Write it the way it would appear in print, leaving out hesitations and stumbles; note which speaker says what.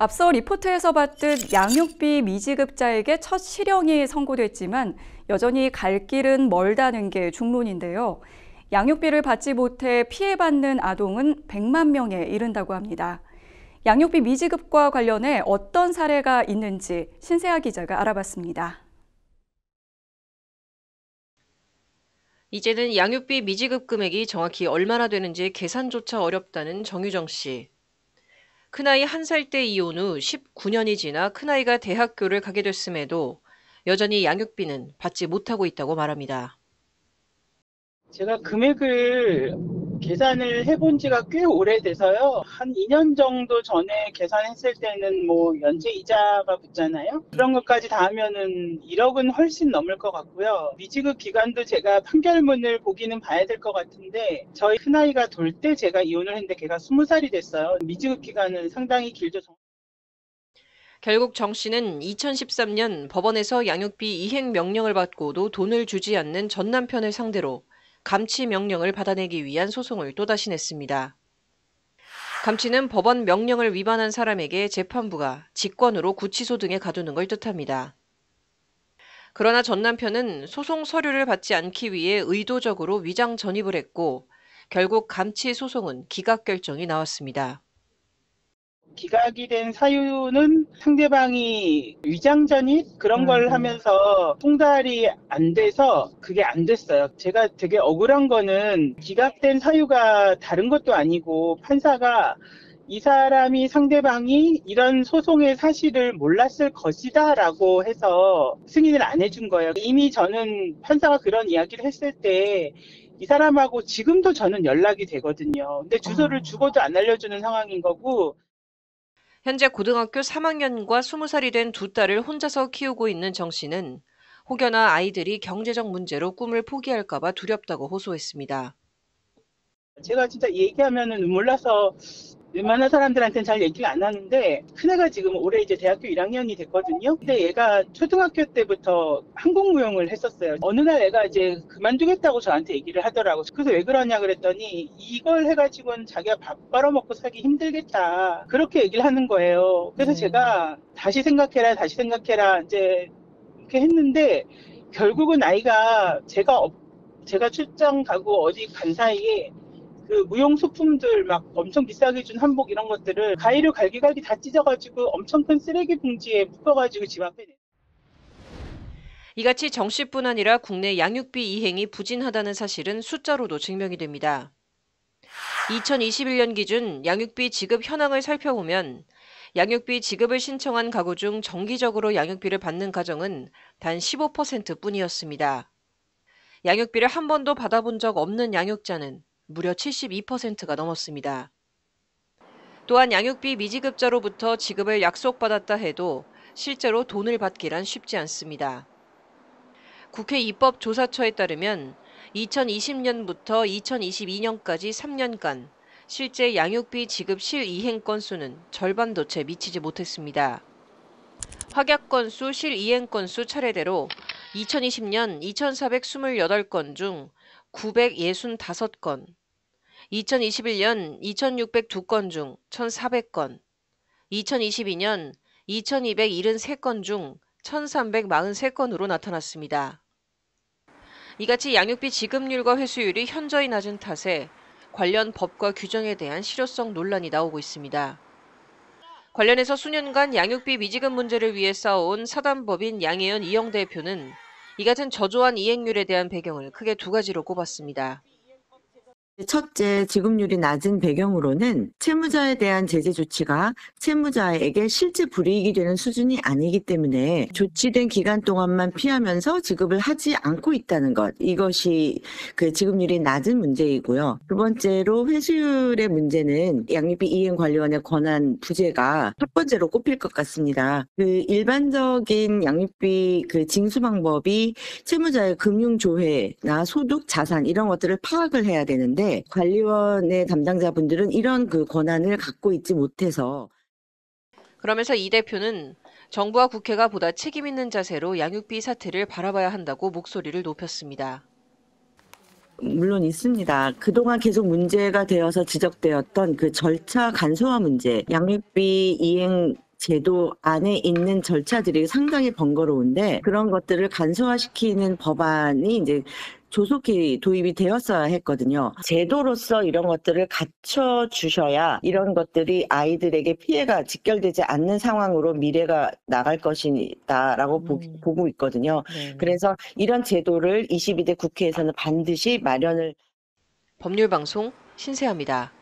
Speaker 1: 앞서 리포트에서 봤듯 양육비 미지급자에게 첫 실형이 선고됐지만 여전히 갈 길은 멀다는 게 중론인데요. 양육비를 받지 못해 피해받는 아동은 100만 명에 이른다고 합니다. 양육비 미지급과 관련해 어떤 사례가 있는지 신세아 기자가 알아봤습니다.
Speaker 2: 이제는 양육비 미지급 금액이 정확히 얼마나 되는지 계산조차 어렵다는 정유정 씨. 큰아이 1살 때 이혼 후 19년이 지나 큰아이가 대학교를 가게 됐음에도 여전히 양육비는 받지 못하고 있다고 말합니다.
Speaker 3: 제가 금액을 계산을 해본 지가 꽤 오래돼서요. 한 2년 정도 전에 계산했을 때는 뭐 연체 이자가 붙잖아요. 그런 것까지 다 하면은 1억은 훨씬 넘을 것 같고요. 미지급 기간도 제가 판결문을 보기는 봐야 될 것 같은데 저희 큰아이가 돌 때 제가 이혼을 했는데 걔가 20살이 됐어요. 미지급 기간은 상당히 길죠.
Speaker 2: 결국 정 씨는 2013년 법원에서 양육비 이행 명령을 받고도 돈을 주지 않는 전 남편을 상대로 감치 명령을 받아내기 위한 소송을 또다시 냈습니다. 감치는 법원 명령을 위반한 사람에게 재판부가 직권으로 구치소 등에 가두는 걸 뜻합니다. 그러나 전 남편은 소송 서류를 받지 않기 위해 의도적으로 위장 전입을 했고 결국 감치 소송은 기각 결정이 나왔습니다.
Speaker 3: 기각이 된 사유는 상대방이 위장전입 그런 걸 하면서 송달이 안 돼서 그게 안 됐어요. 제가 되게 억울한 거는 기각된 사유가 다른 것도 아니고 판사가 이 사람이 상대방이 이런 소송의 사실을 몰랐을 것이다 라고 해서 승인을 안 해준 거예요. 이미 저는 판사가 그런 이야기를 했을 때 이 사람하고 지금도 저는 연락이 되거든요. 근데 주소를 주고도 안 알려주는 상황인 거고
Speaker 2: 현재 고등학교 3학년과 20살이 된 두 딸을 혼자서 키우고 있는 정 씨는 혹여나 아이들이 경제적 문제로 꿈을 포기할까 봐 두렵다고 호소했습니다.
Speaker 3: 제가 진짜 얘기하면은 눈물 나서 웬만한 사람들한테는 잘 얘기를 안 하는데 큰애가 지금 올해 이제 대학교 1학년이 됐거든요. 근데 얘가 초등학교 때부터 한국무용을 했었어요. 어느 날 애가 이제 그만두겠다고 저한테 얘기를 하더라고. 그래서 왜 그러냐 그랬더니 이걸 해가지고는 자기가 밥 벌어먹고 살기 힘들겠다. 그렇게 얘기를 하는 거예요. 그래서 제가 다시 생각해라 이제 이렇게 했는데 결국은 아이가 제가 출장 가고 어디 간 사이에 그 무용 소품들 막 엄청 비싸게 준 한복 이런 것들을 가위로 갈기갈기 다 찢어가지고 엄청 큰 쓰레기 봉지에 묶어가지고 집 앞에
Speaker 2: 이같이 정 씨뿐 아니라 국내 양육비 이행이 부진하다는 사실은 숫자로도 증명이 됩니다. 2021년 기준 양육비 지급 현황을 살펴보면 양육비 지급을 신청한 가구 중 정기적으로 양육비를 받는 가정은 단 15%뿐이었습니다. 양육비를 한 번도 받아본 적 없는 양육자는 무려 72%가 넘었습니다. 또한 양육비 미지급자로부터 지급을 약속받았다 해도 실제로 돈을 받기란 쉽지 않습니다. 국회 입법조사처에 따르면 2020년부터 2022년까지 3년간 실제 양육비 지급 실이행 건수는 절반도 채 미치지 못했습니다. 확약 건수, 실이행 건수 차례대로 2020년 2,428건 중 965건, 2021년 2,602건 중 1,400건, 2022년 2,273건 중 1,343건으로 나타났습니다. 이같이 양육비 지급률과 회수율이 현저히 낮은 탓에 관련 법과 규정에 대한 실효성 논란이 나오고 있습니다. 관련해서 수년간 양육비 미지급 문제를 위해 싸워온 사단법인 양혜연 이영 대표는 이 같은 저조한 이행률에 대한 배경을 크게 두 가지로 꼽았습니다.
Speaker 4: 첫째, 지급률이 낮은 배경으로는 채무자에 대한 제재 조치가 채무자에게 실제 불이익이 되는 수준이 아니기 때문에 조치된 기간 동안만 피하면서 지급을 하지 않고 있다는 것. 이것이 그 지급률이 낮은 문제이고요. 두 번째로 회수율의 문제는 양육비 이행관리원의 권한 부재가 첫 번째로 꼽힐 것 같습니다. 그 일반적인 양육비 그 징수 방법이 채무자의 금융조회나 소득, 자산 이런 것들을 파악을 해야 되는데 관리원의 담당자분들은 이런 그 권한을 갖고 있지 못해서
Speaker 2: 그러면서 이 대표는 정부와 국회가 보다 책임 있는 자세로 양육비 사태를 바라봐야 한다고 목소리를 높였습니다.
Speaker 4: 물론 있습니다. 그동안 계속 문제가 되어서 지적되었던 그 절차 간소화 문제, 양육비 이행 제도 안에 있는 절차들이 상당히 번거로운데 그런 것들을 간소화시키는 법안이 이제 조속히 도입이 되었어야 했거든요. 제도로서 이런 것들을 갖춰주셔야 이런 것들이 아이들에게 피해가 직결되지 않는 상황으로 미래가 나갈 것이다라고 보고 있거든요.
Speaker 2: 네.
Speaker 4: 그래서 이런 제도를 22대 국회에서는 반드시 마련을
Speaker 2: 법률방송 신세아입니다.